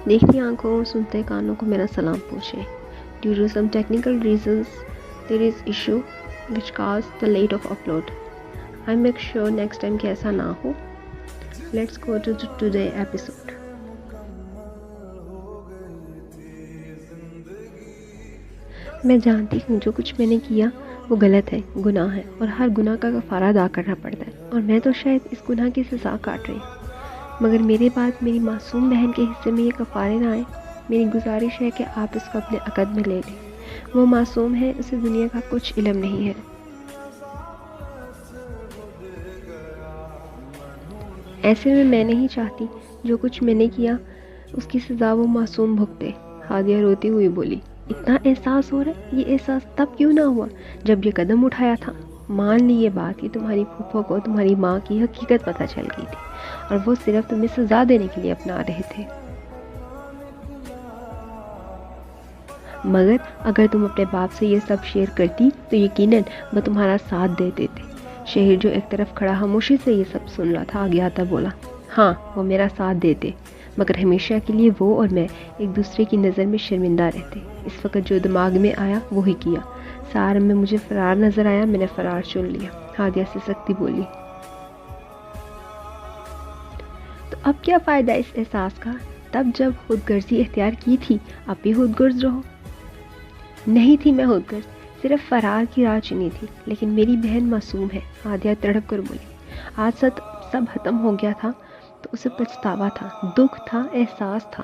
देखती आंखों सुनते कानों को मेरा सलाम पूछे। Due to some technical reasons, there is issue which caused the late of upload. I make sure next time कि ऐसा ना हो. Let's go to today episode. मैं जानती हूँ जो कुछ मैंने किया वो गलत है, गुनाह है और हर गुनाह का कफारा अदा करना पड़ता है और मैं तो शायद इस गुनाह की सज़ा काट रही हूँ। मगर मेरे बाद मेरी मासूम बहन के हिस्से में ये कफारे ना आए। मेरी गुजारिश है कि आप इसको अपने अक़द में ले लें। वो मासूम है, उसे दुनिया का कुछ इल्म नहीं है। ऐसे में मैं नहीं चाहती जो कुछ मैंने किया उसकी सज़ा वो मासूम भुगते। हादिया रोती हुई बोली, इतना एहसास हो रहा है, ये एहसास तब क्यों ना हुआ जब ये कदम उठाया था। मान ली ये बात कि तुम्हारी फूफा को तुम्हारी माँ की हकीकत पता चल गई थी और वो सिर्फ तुम्हें सजा देने के लिए अपना रहे थे। मगर अगर तुम अपने बाप से ये सब शेयर करती तो यकीनन वो तुम्हारा साथ दे देते। शहीर जो एक तरफ खड़ा खामोशी से ये सब सुन रहा था आगे आता बोला, हाँ वो मेरा साथ देते, मगर हमेशा के लिए वो और मैं एक दूसरे की नज़र में शर्मिंदा रहते। इस वक्त जो दिमाग में आया वो ही किया। सार में मुझे फरार नज़र आया, मैंने फरार चुन लिया। हादिया से सख्ती बोली, तो अब क्या फ़ायदा इस एहसास का। तब जब खुदगर्जी इख्तियार की थी अब भी खुदगर्ज रहो। नहीं थी मैं खुदगर्ज, सिर्फ फरार की राह चुनी थी। लेकिन मेरी बहन मासूम है। हादिया तड़प कर बोली, आज सब खत्म हो गया था तो उसे पछतावा था, दुख था, एहसास था।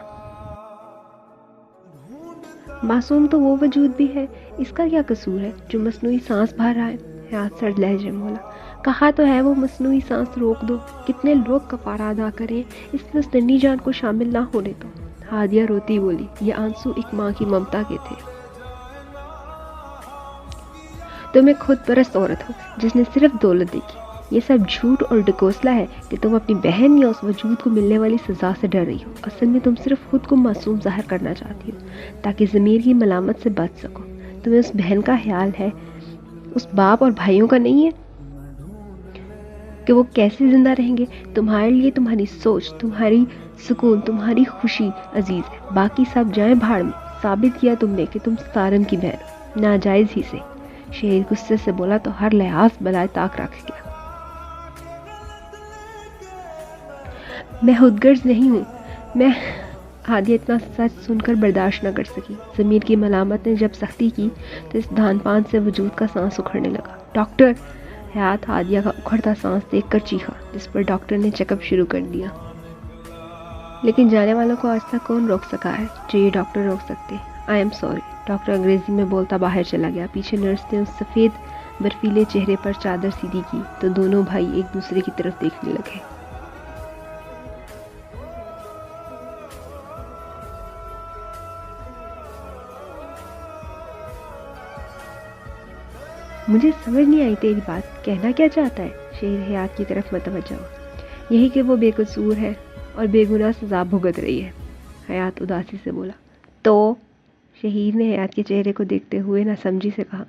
मासूम तो वो वजूद भी है, इसका क्या कसूर है जो मसनूई सांस भर रहा है। हयात सर्द लहजे में बोला, कहा तो है वो मसनूई सांस रोक दो, कितने लोग कफारा अदा करें, इसमें उस नन्ही जान को शामिल ना होने दो। हादिया रोती बोली, ये आंसू एक माँ की ममता के थे। तुम एक खुद परस्त औरत हो जिसने सिर्फ दौलत देखी। ये सब झूठ और डकोसला है कि तुम अपनी बहन या उस वजूद को मिलने वाली सज़ा से डर रही हो। असल में तुम सिर्फ खुद को मासूम ज़ाहिर करना चाहती हो ताकि ज़मीर की मलामत से बच सको। तुम्हें उस बहन का ख्याल है, उस बाप और भाइयों का नहीं है कि वो कैसे ज़िंदा रहेंगे। तुम्हारे लिए तुम्हारी सोच, तुम्हारी सुकून, तुम्हारी खुशी अजीज़ है, बाकी सब जाए भाड़ में। साबित किया तुमने कि तुम सारम की बहन हो, नाजायज़ ही से। शेर गुस्से से बोला तो हर लिहाज बलाए ताक रख गया। मैं खुदगर्ज नहीं हूँ, मैं। हादिया इतना सच सुनकर बर्दाश्त न कर सकी। ज़मीर की मलामत ने जब सख्ती की तो इस धानपान से वजूद का सांस उखड़ने लगा। डॉक्टर! हयात हादिया का उखड़ता सांस देखकर चीखा, जिस पर डॉक्टर ने चेकअप शुरू कर दिया। लेकिन जाने वालों को आज तक कौन रोक सका है जो ये डॉक्टर रोक सकते। I am sorry. डॉक्टर अंग्रेजी में बोलता बाहर चला गया। पीछे नर्स ने उस सफ़ेद बर्फीले चेहरे पर चादर सीधी की तो दोनों भाई एक दूसरे की तरफ देखने लगे। मुझे समझ नहीं आई तेरी बात, कहना क्या चाहता है। शेर हयात की तरफ मतवज्जा हुआ। यही कि वो बेकसूर है और बेगुनाह सजा भुगत रही है। हयात उदासी से बोला, तो शहीर ने हयात के चेहरे को देखते हुए नासमझी से कहा।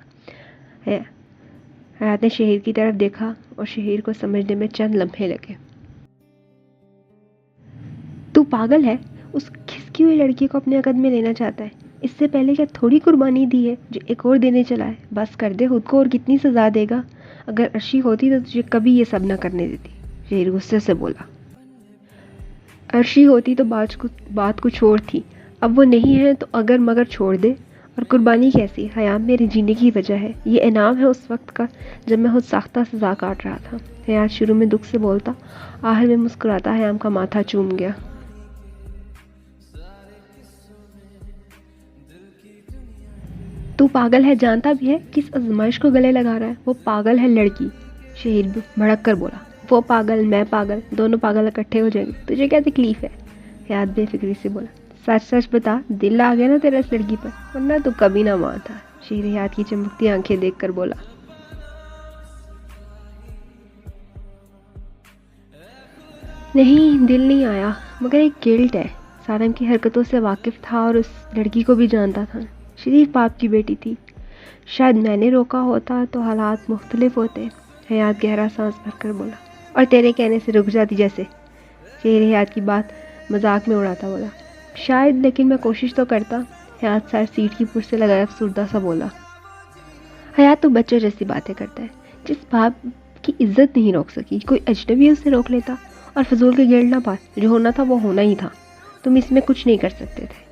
हयात ने शहीर की तरफ देखा और शहीर को समझने में चंद लम्हे लगे। तू पागल है, उस खिसकी हुई लड़की को अपने अक़द में लेना चाहता है। इससे पहले क्या थोड़ी कुर्बानी दी है जो एक और देने चला है। बस कर दे खुद को, और कितनी सज़ा देगा। अगर अर्शी होती तो तुझे कभी ये सब ना करने देती। शहीर गुस्से से बोला, अर्शी होती तो बात कुछ और थी। अब वो नहीं है तो अगर मगर छोड़ दे। और कुर्बानी कैसी? हयात मेरे जीने की वजह है। ये इनाम है उस वक्त का जब मैं खुद साख्ता सज़ा काट रहा था। हयात शुरू में दुख से बोलता, आखिर में मुस्कुराता हयाम का माथा चूम गया। तू पागल है, जानता भी है किस आजमाइश को गले लगा रहा है। वो पागल है लड़की। शहीर भड़क कर बोला, वो पागल, मैं पागल, दोनों पागल इकट्ठे हो जाएंगे, तुझे क्या तकलीफ है। हयात बेफिक्री से बोला, सच सच बता, दिल आ गया ना तेरा इस लड़की पर, वरना तो कभी ना मानता। शहीर हयात की चमकती आंखें देखकर बोला, नहीं दिल नहीं आया, मगर एक गिल्ट है। सारम की हरकतों से वाकिफ था और उस लड़की को भी जानता था। शरीफ बाप की बेटी थी। शायद मैंने रोका होता तो हालात मुख्तलिफ होते। हयात गहरा सांस भरकर बोला, और तेरे कहने से रुक जाती जैसे। शेर हयात की बात मजाक में उड़ाता बोला, शायद, लेकिन मैं कोशिश तो करता। हयात सर सीट की पुर से लगाया अफसुर्दा सा बोला। हयात तो बच्चे जैसी बातें करता है। जिस बाप की इज्जत नहीं रोक सकी कोई अजनबी उसे रोक लेता। और फजूल के गिल्ड ना पास, जो होना था वो होना ही था। तुम इसमें कुछ नहीं कर सकते थे।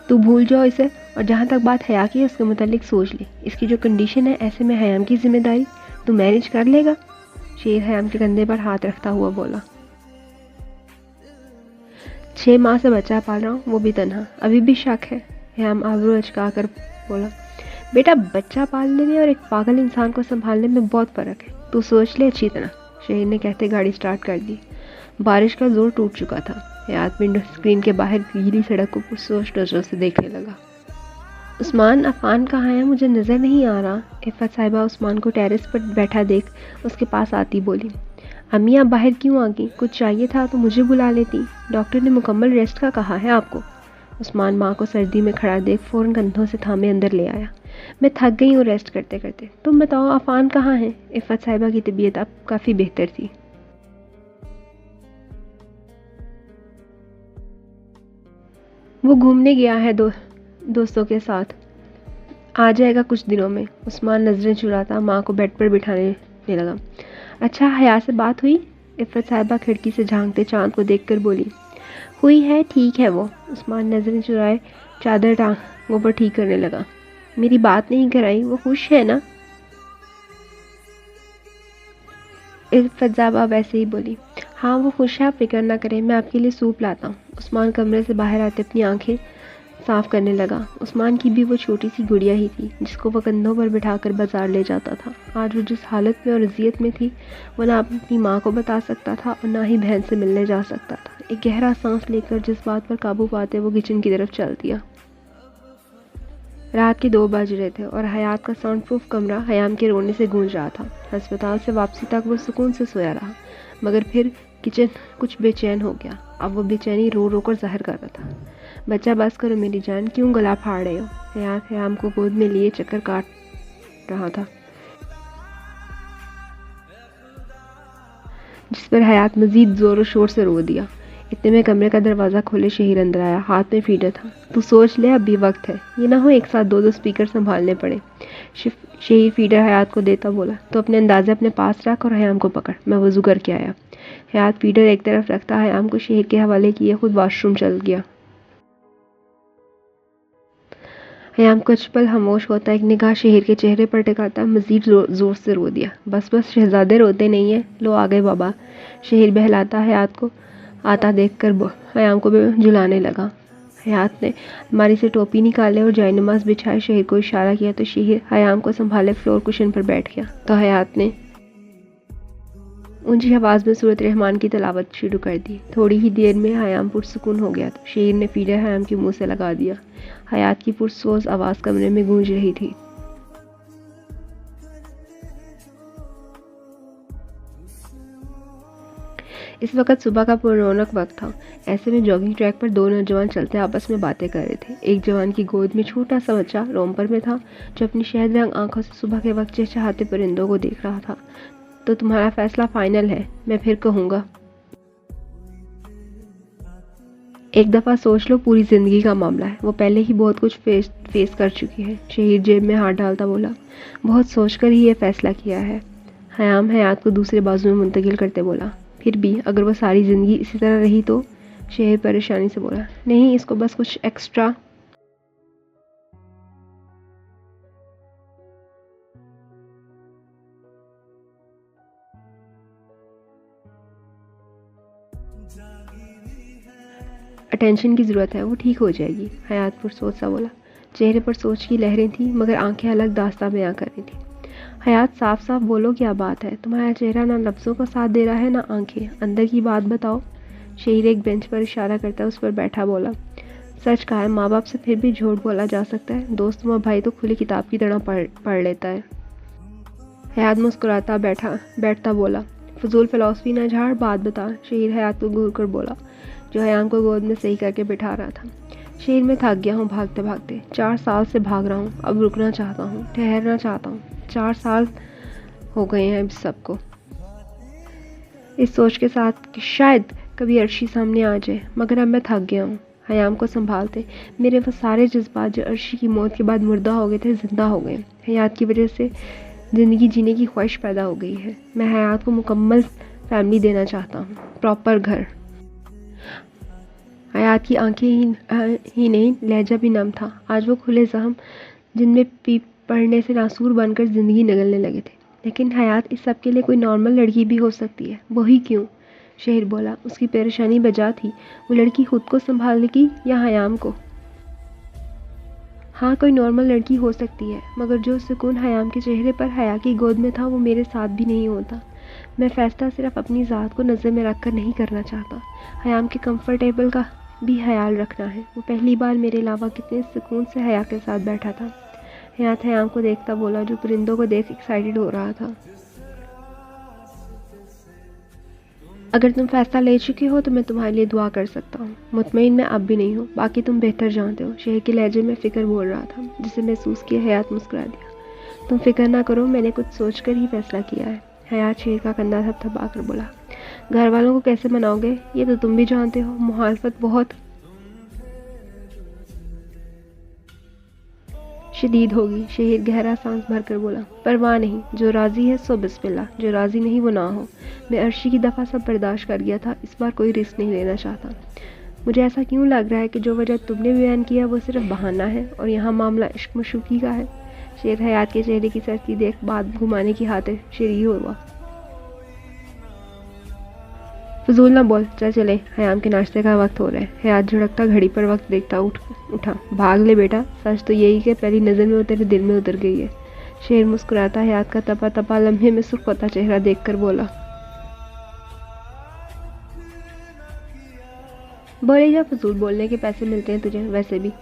तू भूल जाओ इसे। और जहाँ तक बात हया की है उसके मुतालिक सोच ले। इसकी जो कंडीशन है, ऐसे में हयाम की जिम्मेदारी तू मैनेज कर लेगा। शेर हयाम के कंधे पर हाथ रखता हुआ बोला। 6 माह से बच्चा पाल रहा हूँ, वो भी तन्हा। अभी भी शक है? हयाम आबरू अचका कर बोला। बेटा, बच्चा पालने में और एक पागल इंसान को संभालने में बहुत फ़र्क है। तू सोच ले अच्छी तरह। शहीर ने कहते गाड़ी स्टार्ट कर दी। बारिश का जोर टूट चुका था। हयात विंडो स्क्रीन के बाहर गीली सड़क को पुरसोच नजरों से देखने लगा। उस्मान अफान कहाँ है? मुझे नज़र नहीं आ रहा। इफ़त साहिबा उस्मान को टेरेस पर बैठा देख उसके पास आती बोली। अम्मी, आप बाहर क्यों आ गई? कुछ चाहिए था तो मुझे बुला लेती। डॉक्टर ने मुकम्मल रेस्ट का कहा है आपको। उस्मान माँ को सर्दी में खड़ा देख फ़ौरन कंधों से थामे अंदर ले आया। मैं थक गई हूँ रेस्ट करते करते। तुम बताओ अफान कहाँ है? इफ़त साहिबा की तबीयत अब काफ़ी बेहतर थी। वो घूमने गया है दोस्तों के साथ। आ जाएगा कुछ दिनों में। उस्मान नजरें चुराता माँ को बेड पर बिठाने लगा। अच्छा, हया से बात हुई? इफ़त साहिबा खिड़की से झांकते चांद को देखकर बोली। हुई है, ठीक है वो। उस्मान नजरें चुराए चादर टांगों पर ठीक करने लगा। मेरी बात नहीं कराई, वो खुश है ना? इफ़त साहिबा वैसे ही बोली। हाँ, वो खुश है, आप फिक्र ना करें, मैं आपके लिए सूप लाता हूँ। उस्मान कमरे से बाहर आते अपनी आंखें साफ करने लगा। उस्मान की भी वो छोटी सी गुड़िया ही थी जिसको वह कंधों पर बिठाकर बाजार ले जाता था। आज वो जिस हालत में और अजियत में थी वो ना अपनी माँ को बता सकता था और ना ही बहन से मिलने जा सकता था। एक गहरा सांस लेकर जिस बात पर काबू पाते वो किचन की तरफ चल दिया। रात के 2 बज रहे थे और हयात का साउंड प्रूफ कमरा हयाम के रोने से गूंज रहा था। अस्पताल से वापसी तक वो सुकून से सोया रहा, मगर फिर किचन कुछ बेचैन हो गया। अब वो बेचैनी रो रो कर जाहिर कर रहा था। बच्चा, बस करो मेरी जान, क्यों गला फाड़ रहे हो? हयात हयाम को गोद में लिए चक्कर काट रहा था, जिस पर हयात मजीद जोर शोर से रो दिया। इतने में कमरे का दरवाज़ा खोले शहीर अंदर आया। हाथ में फीडर था। तू सोच ले, अब भी वक्त है। ये ना हो एक साथ 2-2 स्पीकर संभालने पड़े। शहीर फीडर हयात को देता बोला। तो अपने अंदाजे अपने पास रख और हयाम को पकड़, मैं वजू करके आया। हयात फीडर एक तरफ रखता हयाम को शहीर के हवाले किए खुद वॉशरूम चल गया। हयाम कुछ पल खामोश होता, एक निगाह शहीर के चेहरे पर टिकाता, मजीद जोर से रो दिया। बस बस शहजादे रोते नहीं है, लो आ गए बाबा। शहीर बहलाता हयात को आता देखकर हयाम को भी झुलाने लगा। हयात ने अलमारी से टोपी निकाले और जायनमाज बिछाए शहीर को इशारा किया तो शहीर हयाम को संभाले फ्लोर कुशन पर बैठ गया। तो हयात ने ऊंची आवाज़ में सूरत रहमान की तलावत शुरू कर दी। थोड़ी ही देर में हयाम पुरसुकून हो गया तो शहीर ने फीडर हयाम के मुंह से लगा दिया। हयात की पुरसोज आवाज़ कमरे में गूंज रही थी। इस वक्त सुबह का पुररौनक वक्त था। ऐसे में जॉगिंग ट्रैक पर 2 नौजवान चलते आपस में बातें कर रहे थे। एक जवान की गोद में छोटा सा बच्चा रोम्पर में था जो अपनी शहद रंग आंखों से सुबह के वक्त चहचहाते परिंदों को देख रहा था। तो तुम्हारा फैसला फाइनल है, मैं फिर कहूँगा। एक दफ़ा सोच लो, पूरी ज़िंदगी का मामला है। वो पहले ही बहुत कुछ फेस कर चुकी है। शहीद जेब में हाथ डालता बोला। बहुत सोचकर ही ये फैसला किया है। हयाम हयात को दूसरे बाजू में मुंतकिल करते बोला। फिर भी अगर वो सारी ज़िंदगी इसी तरह रही तो? शहीद परेशानी से बोला। नहीं, इसको बस कुछ एक्स्ट्रा अटेंशन की ज़रूरत है, वो ठीक हो जाएगी। हयात पर सोच सा बोला। चेहरे पर सोच की लहरें थी मगर आंखें अलग दास्तां बयां कर रही थी। हयात, साफ साफ बोलो, क्या बात है? तुम्हारा चेहरा ना लफ्ज़ों का साथ दे रहा है ना आंखें। अंदर की बात बताओ। शहीर एक बेंच पर इशारा करता उस पर बैठा बोला। सच कहा है, माँ बाप से फिर भी झूठ बोला जा सकता है। दोस्त व भाई तो खुली किताब की तरह पढ़ लेता है। हयात मुस्कुराता बैठता बोला। फजूल फिलॉसफी ना झाड़, बात बता। शहीर हयात को घूर कर बोला, जो हयाम को गोद में सही करके बिठा रहा था। शहर में थक गया हूँ भागते भागते। 4 साल से भाग रहा हूँ, अब रुकना चाहता हूँ, ठहरना चाहता हूँ। 4 साल हो गए हैं इस सबको। इस सोच के साथ कि शायद कभी अर्शी सामने आ जाए, मगर अब मैं थक गया हूँ। हयाम को संभालते मेरे वो सारे जज्बात जो अर्शी की मौत के बाद मुर्दा हो गए थे जिंदा हो गए। हयात की वजह से ज़िंदगी जीने की ख्वाहिश पैदा हो गई है। मैं हयात को मुकम्मल फैमिली देना चाहता हूँ, प्रॉपर घर। हयात की आंखें ही नहीं, लहजा भी नम था। आज वो खुले जख्म जिनमें पीप पड़ने से नासूर बनकर ज़िंदगी निगलने लगे थे। लेकिन हयात, इस सब के लिए कोई नॉर्मल लड़की भी हो सकती है, वही क्यों? शेर बोला। उसकी परेशानी बजा थी। वो लड़की खुद को संभालेगी या हयाम को? हाँ, कोई नॉर्मल लड़की हो सकती है, मगर जो सुकून हयाम के चेहरे पर हया की गोद में था वो मेरे साथ भी नहीं होता। मैं फ़ैसला सिर्फ अपनी ज़ात को नज़र में रख कर नहीं करना चाहता, हयाम के कंफर्टेबल का भी ख्याल रखना है। वो पहली बार मेरे अलावा कितने सुकून से हया के साथ बैठा था। हयात हयाम को देखता बोला, जो परिंदों को देख एक्साइटेड हो रहा था। अगर तुम फैसला ले चुके हो तो मैं तुम्हारे लिए दुआ कर सकता हूँ। मुतमईन मैं अब भी नहीं हूँ, बाकी तुम बेहतर जानते हो। शेर के लहजे में फ़िक्र बोल रहा था, जिसे महसूस किया हयात मुस्कुरा दिया। तुम फिक्र ना करो, मैंने कुछ सोच कर ही फैसला किया है। हयात शेर का कंधा थपथपा कर बोला। घर वालों को कैसे मनाओगे, ये तो तुम भी जानते हो, मुखालफत बहुत शदीद होगी। शेर गहरा सांस भरकर बोला, परवाह नहीं, जो राज़ी है सो बिस्मिल्लाह, जो राज़ी नहीं वो ना हो। मैं अर्शी की दफ़ा सब बर्दाश्त कर गया था, इस बार कोई रिस्क नहीं लेना चाहता। मुझे ऐसा क्यों लग रहा है कि जो वजह तुमने बयान किया वो सिर्फ बहाना है और यहाँ मामला इश्क मशूकी का है। शेर हयात के चेहरे की सर्दी देख बात घुमाने की खातिर शरीर हुआ। फजूल ना बोल, चल चले, हयाम के नाश्ते का वक्त हो रहा है। हयात झड़कता घड़ी पर वक्त देखता उठा। भाग ले बेटा, सच तो यही कि पहली नज़र में वो तेरे दिल में उतर गई है। शेर मुस्कुराता हयात का तपा तपा लम्हे में सुर्ख होता चेहरा देखकर बोला। बोले जा, फजूल बोलने के पैसे मिलते हैं तुझे वैसे भी।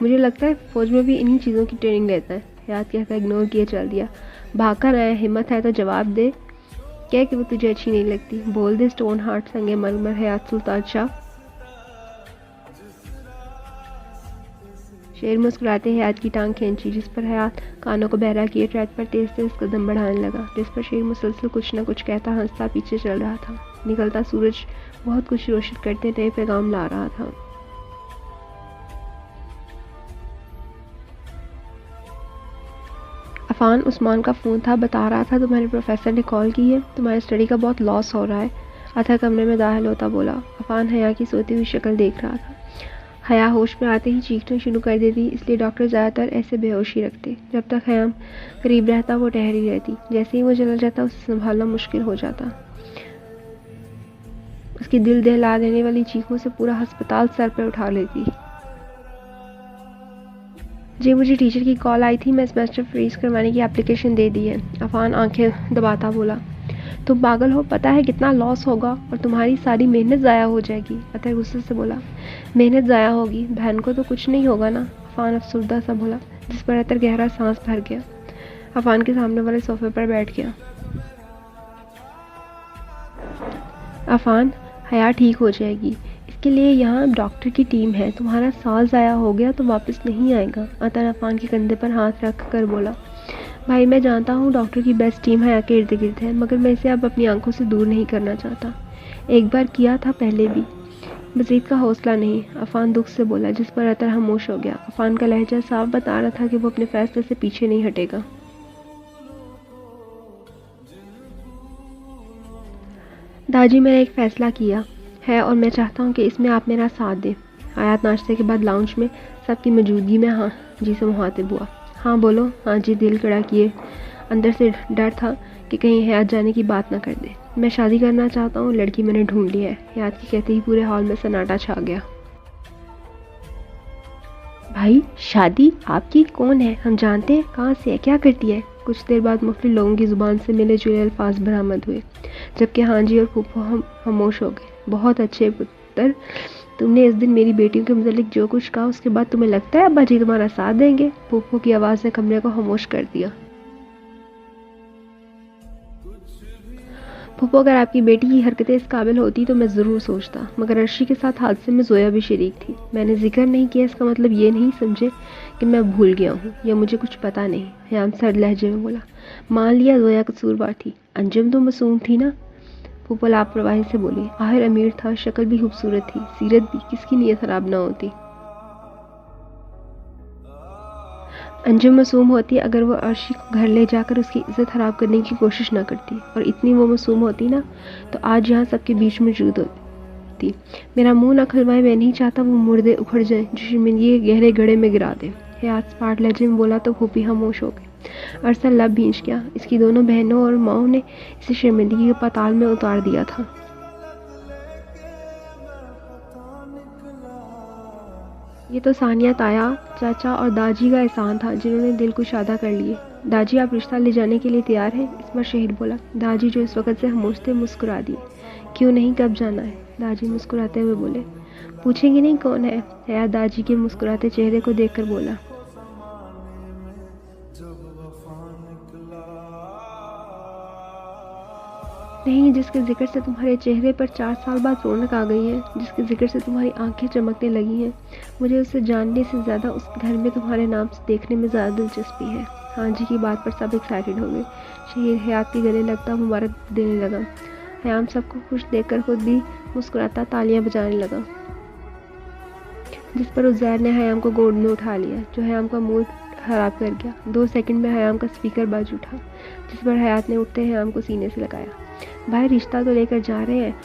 मुझे लगता है फौज में भी इन्हीं चीज़ों की ट्रेनिंग लेता है। हयात कहकर इग्नोर किए चल दिया। भाग कर आया, हिम्मत है तो जवाब दे, क्या कि वो तुझे अच्छी नहीं लगती? बोल दे, स्टोन हार्ट संगे मरमर हयात सुल्तान शाह। शेर मुस्कुराते हयात की टांग खींची, जिस पर हयात कानों को बहरा किए ट्रैक पर तेज तेज कदम बढ़ाने लगा, जिस पर शेर मुसलसल कुछ न कुछ कहता हंसता पीछे चल रहा था। निकलता सूरज बहुत कुछ रोशन करते नए पैगाम ला रहा था। अफान, उस्मान का फ़ोन था, बता रहा था तुम्हारे प्रोफेसर ने कॉल की है, तुम्हारे स्टडी का बहुत लॉस हो रहा है। अतः कमरे में दाखिल होता बोला। अफान हया की सोती हुई शक्ल देख रहा था। हया होश में आते ही चीखना शुरू कर देती, इसलिए डॉक्टर ज़्यादातर ऐसे बेहोशी रखते। जब तक हयाम करीब रहता वो ठहरी रहती, जैसे ही वो चला जाता उसे संभालना मुश्किल हो जाता। उसकी दिल दहला देने वाली चीखों से पूरा अस्पताल सर पर उठा लेती। जी, मुझे टीचर की कॉल आई थी, मैं सेमेस्टर फ्रीज करवाने की एप्लीकेशन दे दी है। अफान आंखें दबाता बोला। तुम पागल हो, पता है कितना लॉस होगा और तुम्हारी सारी मेहनत ज़ाया हो जाएगी। अतर गुस्से से बोला। मेहनत ज़ाया होगी, बहन को तो कुछ नहीं होगा ना? अफान अफसुर्दा सा बोला, जिस पर अतर गहरा सांस भर गया। अफान के सामने वाले सोफे पर बैठ गया। अफान, हया ठीक हो जाएगी, इसके लिए यहाँ डॉक्टर की टीम है। तुम्हारा साल ज़ाया हो गया तो वापस नहीं आएगा। अतर अफान के कंधे पर हाथ रख कर बोला। भाई, मैं जानता हूँ डॉक्टर की बेस्ट टीम हया के इर्द गिर्द है, मगर मैं इसे अब अपनी आंखों से दूर नहीं करना चाहता। एक बार किया था पहले भी। मजीद का हौसला नहीं, अफान दुख से बोला, जिस पर अतर खामोश हो गया। अफान का लहजा साफ बता रहा था कि वो अपने फैसले से पीछे नहीं हटेगा। दादी, मैंने एक फ़ैसला किया है और मैं चाहता हूँ कि इसमें आप मेरा साथ दें। हयात नाश्ते के बाद लाउंज में सबकी मौजूदगी में हाँ जी से मुखातिब हुआ। हाँ बोलो। हाँ जी, दिल कड़ा किए। अंदर से डर था कि कहीं हयात जाने की बात ना कर दे। मैं शादी करना चाहता हूँ, लड़की मैंने ढूंढ ली है। हयात की कहते ही पूरे हॉल में सन्नाटा छा गया। भाई, शादी आपकी? कौन है? हम जानते हैं, कहाँ से है, क्या करती है? कुछ देर बाद मुख्तलिफ लोगों की ज़ुबान से मिले जुले अल्फाज बरामद हुए, जबकि हाँ जी और फूफो हम खामोश हो गए। बहुत अच्छे पुत्र, तुमने इस दिन मेरी बेटियों के मुतालिक जो कुछ कहा उसके बाद तुम्हें लगता है अब्बा जी तुम्हारा साथ देंगे? फूफो की आवाज़ ने कमरे को खामोश कर दिया। फूफो, अगर आपकी बेटी की हरकतें इस काबिल होती तो मैं ज़रूर सोचता, मगर अर्शी के साथ हादसे में जोया भी शरीक थी। मैंने जिक्र नहीं किया, इसका मतलब ये नहीं समझे कि मैं भूल गया हूँ या मुझे कुछ पता नहीं। हयाम सर्द लहजे में बोला। मान लिया जोया कसूरवार थी, अंजुम तो मासूम थी ना? फूफो लापरवाही से बोली, आहिर अमीर था, शक्ल भी खूबसूरत थी, सीरत भी, किसकी नीयत खराब ना होती। अंजुम मासूम होती अगर वो अर्शी को घर ले जाकर उसकी इज्जत खराब करने की कोशिश ना करती, और इतनी वो मासूम होती ना तो आज यहाँ सबके बीच मौजूद होती। मेरा मुंह ना खुलवाए, मैं नहीं चाहता वो मुर्दे उखड़ जाएं जो शर्मिंदगी के गहरे गड्ढे में गिरा दे। हयात स्पाट लहजे में बोला तो फूफी खामोश हो गई। अरसल लब भींच गया। इसकी दोनों बहनों और माओ ने इसे शर्मिंदगी के पाताल में उतार दिया था। ये तो सानिया ताया, चाचा और दाजी का एहसान था जिन्होंने दिल को शादा कर लिए। दाजी आप रिश्ता ले जाने के लिए तैयार हैं? इस पर शहीद बोला। दाजी जो इस वक्त से खामोश थे मुस्कुरा दिए। क्यों नहीं, कब जाना है? दाजी मुस्कुराते हुए बोले। पूछेंगे नहीं कौन है? हयात दाजी के मुस्कुराते चेहरे को देखकर बोला। नहीं, जिसके जिक्र से तुम्हारे चेहरे पर 4 साल बाद रौनक आ गई है, जिसके जिक्र से तुम्हारी आंखें चमकने लगी हैं, मुझे उसे जानने से ज़्यादा उस घर में तुम्हारे नाम से देखने में ज़्यादा दिलचस्पी है। हाँ जी की बात पर सब एक्साइटेड हो गए। शहीद हयात के गले लगता मुबारक देने लगा। हयाम सबको खुश देखकर खुद भी मुस्कुराता तालियां बजाने लगा, जिस पर उज़ैर ने हयाम को गोद में उठा लिया, जो हयाम का मूड खराब कर गया। 2 सेकंड में हयाम का स्पीकर बज उठा, जिस पर हयात ने उठते हयाम को सीने से लगाया। भाई रिश्ता तो लेकर जा रहे हैं,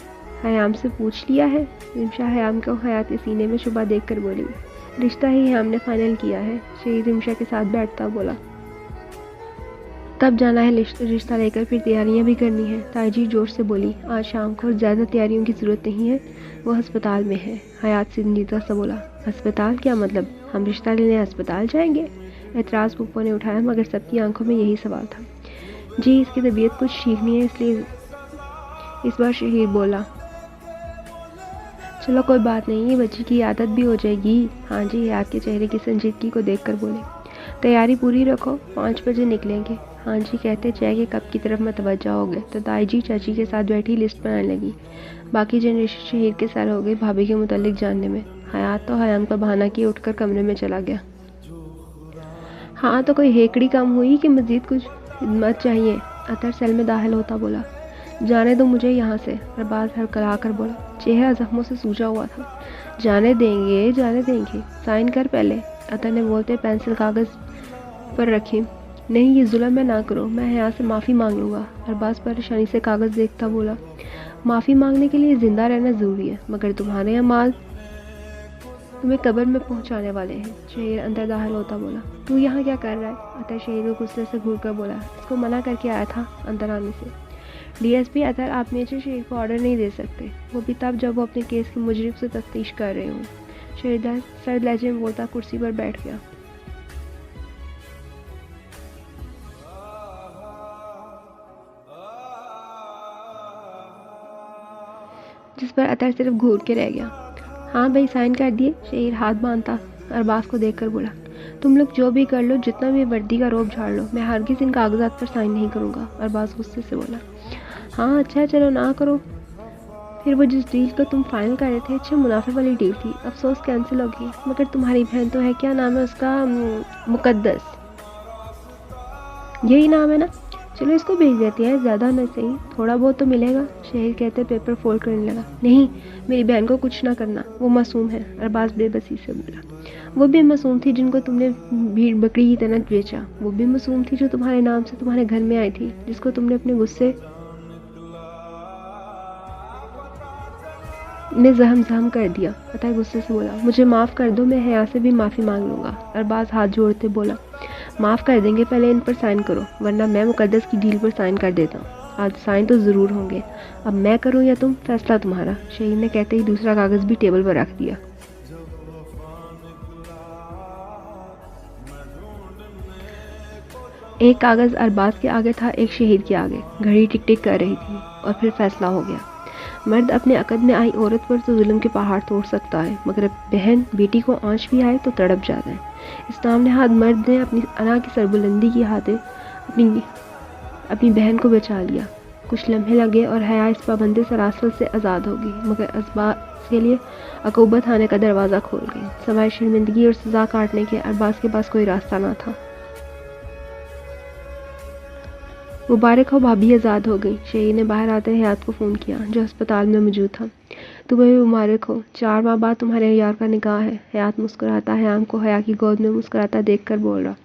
हयाम से पूछ लिया है? रिमशा हयाम को हयात के सीने में शुबा देखकर बोली। रिश्ता ही हमने फाइनल किया है, शहीद रिमशा के साथ बैठता बोला। कब जाना है रिश्ता लेकर? फिर तैयारियां भी करनी है, ताजी जोर से बोली। आज शाम को ज़्यादा तैयारियों की ज़रूरत नहीं है, वो अस्पताल में है। हयात संजीदा सा बोला। अस्पताल? क्या मतलब? हम रिश्ता लेने अस्पताल जाएंगे? एतराज़ पुप्पो ने उठाया, मगर सबकी आंखों में यही सवाल था। जी, इसकी तबीयत कुछ ठीक नहीं है, इसलिए इस बार शहीद बोला। चलो कोई बात नहीं, ये बच्ची की आदत भी हो जाएगी। हाँ जी, हयात के चेहरे की संजीदगी को देखकर बोले। तैयारी पूरी रखो, 5 बजे निकलेंगे। हाँ जी कहते चाय के कप की तरफ मतवज्जा हो गए तो दाई चाची के साथ बैठी लिस्ट बनाने लगी। बाकी जनरेशन शहीद के सर हो गई भाभी के मुतालिक जानने में। हयात तो हयाम का बहाना किए उठकर कमरे में चला गया। हाँ तो कोई हेकड़ी कम हुई कि मजीद कुछ हिदमत चाहिए? अतर सेल में दाखिल होता बोला। जाने दो मुझे यहाँ से, अरबाज हड़कला कर बोला। चेहरा जख्मों से सूजा हुआ था। जाने देंगे, जाने देंगे, साइन कर पहले। अतर ने बोलते पेंसिल कागज़ पर रखी। नहीं, ये जुल्म मैं ना करो, मैं यहाँ से माफ़ी मांग लूँगा। अरबाज परेशानी से कागज़ देखता बोला। माफ़ी मांगने के लिए ज़िंदा रहना ज़रूरी है, मगर तुम्हारे अमाल तुम्हें कब्र में पहुँचाने वाले हैं। शहीद अंदर दाखिल होता बोला। तू यहाँ क्या कर रहा है? अतर शहीद को गुस्से से घूर कर बोला। इसको मना करके आया था अंदर आने से। डीएसपी अतर, आप मेजर शहीद को ऑर्डर नहीं दे सकते, वो भी तब जब वो अपने केस की मुजरिम से तफ्तीश कर रहे हों। शहीद सर्द लहजे में बोलता कुर्सी पर बैठ गया। जिस पर अतर सिर्फ घूर के रह गया। हाँ भाई, साइन कर दिए। शहीद हाथ बांधता अरबाज को देखकर बोला। तुम लोग जो भी कर लो, जितना भी वर्दी का रोब झाड़ लो, मैं हरगिज़ इन कागजात पर साइन नहीं करूँगा। अरबाज गुस्से से बोला। हाँ अच्छा, चलो ना करो। फिर वो जिस डील को तुम फाइनल कर रहे थे, अच्छे मुनाफे वाली डील थी, अफसोस कैंसिल हो गई। मगर तुम्हारी बहन तो है, क्या नाम है उसका? मुकद्दस, यही नाम है ना? चलो इसको भेज देते हैं, ज़्यादा न सही, थोड़ा बहुत तो मिलेगा। शहीद कहते पेपर फोल्ड करने लगा। नहीं, मेरी बहन को कुछ ना करना, वो मासूम है। अरबाज बेबसी से बोला। वो भी मासूम थी जिनको तुमने भीड़ बकरी की तरह बेचा। वो भी मासूम थी जो तुम्हारे नाम से तुम्हारे घर में आई थी, जिसको तुमने अपने गुस्से ने जहम कर दिया। अतः गुस्से से बोला। मुझे माफ़ कर दो, मैं हया से भी माफ़ी मांग लूँगा। अरबाज हाथ जोड़ते बोला। माफ़ कर देंगे, पहले इन पर साइन करो, वरना मैं मुकद्दस की डील पर साइन कर देता हूँ। आज साइन तो ज़रूर होंगे, अब मैं करूँ या तुम, फैसला तुम्हारा। शहीद ने कहते ही दूसरा कागज़ भी टेबल पर रख दिया। एक कागज़ अरबाज के आगे था, एक शहीद के आगे। घड़ी टिक टिक कर रही थी और फिर फैसला हो गया। मर्द अपने अकद में आई औरत पर तो जुल्म के पहाड़ तोड़ सकता है, मगर बहन बेटी को आंच भी आए तो तड़प जाता है। इस सामने हाथ मर्द ने अपनी अना की सरबुलंदी की हाथे अपनी बहन को बचा लिया। कुछ लम्हे लगे और हया इस पाबंदी सरासर से आज़ाद हो गई, मगर अरबाज के लिए अकूबत आने का दरवाज़ा खोल गई। सवाए शर्मिंदगी और सज़ा काटने के अरबाज के पास कोई रास्ता ना था। मुबारक हो, भाभी आज़ाद हो गई। शहीद ने बाहर आते हयात को फ़ोन किया जो अस्पताल में मौजूद था। तुम्हें भी मुबारक हो, 4 माह बाद तुम्हारे यार का निकाह है। हयात मुस्कुराता हयाम को हया की गोद में मुस्कुराता देखकर बोल रहा।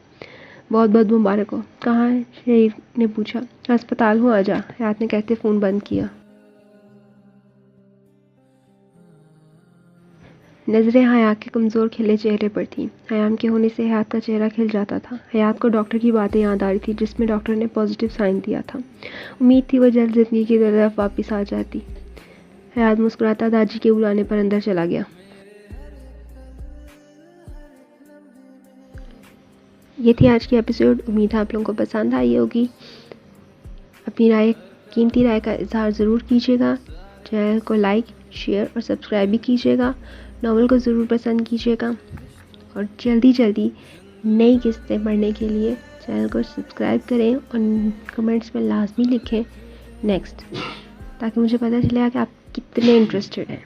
बहुत बहुत मुबारक हो। कहाँ है? शहीद ने पूछा। अस्पताल हूँ, आजा, हयात ने कहते फ़ोन बंद किया। नज़रें हयात के कमज़ोर खिले चेहरे पर थीं। हयाम के होने से हयात का चेहरा खिल जाता था। हयात को डॉक्टर की बातें याद आ रही थी जिसमें डॉक्टर ने पॉजिटिव साइन दिया था। उम्मीद थी वह जल्द ज़िंदगी की तरफ वापस आ जाती। हयात मुस्कुराता दादी के बुलाने पर अंदर चला गया। ये थी आज की एपिसोड। उम्मीद है आप लोगों को पसंद आई होगी। अपनी कीमती राय का इजहार ज़रूर कीजिएगा। चैनल को लाइक, शेयर और सब्सक्राइब भी कीजिएगा। नॉवल को ज़रूर पसंद कीजिएगा और जल्दी नई किस्तें पढ़ने के लिए चैनल को सब्सक्राइब करें और कमेंट्स में लाजमी लिखें नेक्स्ट, ताकि मुझे पता चलेगा कि आप कितने इंटरेस्टेड हैं।